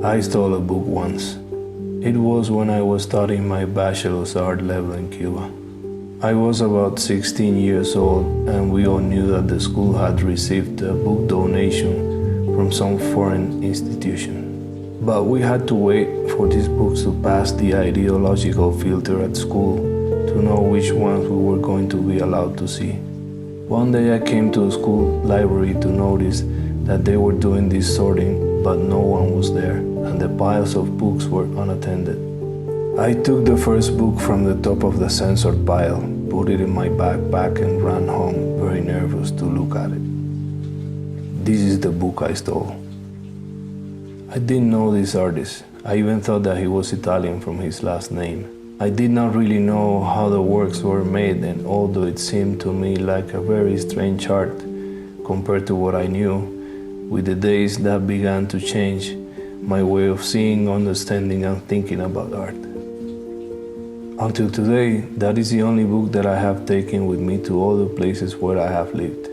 I stole a book once. It was when I was studying my bachelor's art level in Cuba. I was about 16 years old, and we all knew that the school had received a book donation from some foreign institution. But we had to wait for these books to pass the ideological filter at school to know which ones we were going to be allowed to see. One day I came to the school library to notice that they were doing this sorting, but no one was there, and the piles of books were unattended. I took the first book from the top of the censored pile, put it in my backpack, and ran home, very nervous to look at it. This is the book I stole. I didn't know this artist. I even thought that he was Italian from his last name. I did not really know how the works were made, and although it seemed to me like a very strange art compared to what I knew, with the days that began to change my way of seeing, understanding, and thinking about art. Until today, that is the only book that I have taken with me to all the places where I have lived.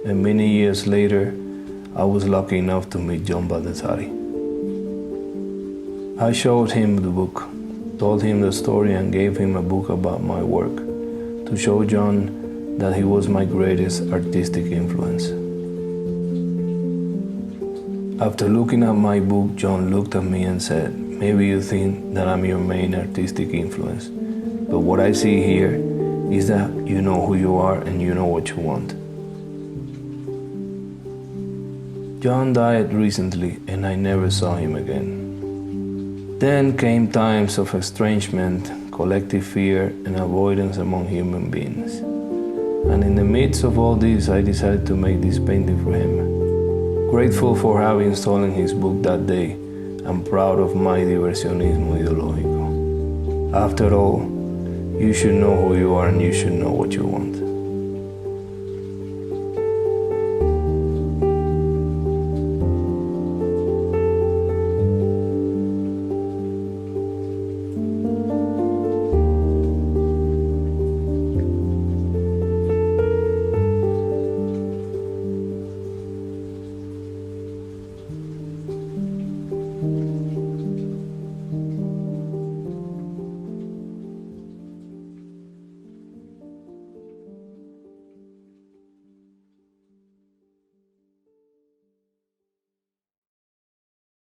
And many years later, I was lucky enough to meet John Baldessari. I showed him the book, told him the story, and gave him a book about my work to show John that he was my greatest artistic influence. After looking at my book, John looked at me and said, "Maybe you think that I'm your main artistic influence, but what I see here is that you know who you are and you know what you want." John died recently, and I never saw him again. Then came times of estrangement, collective fear, and avoidance among human beings. And in the midst of all this, I decided to make this painting for him. Grateful for having stolen his book that day, and proud of my diversionismo ideológico. After all, you should know who you are and you should know what you want.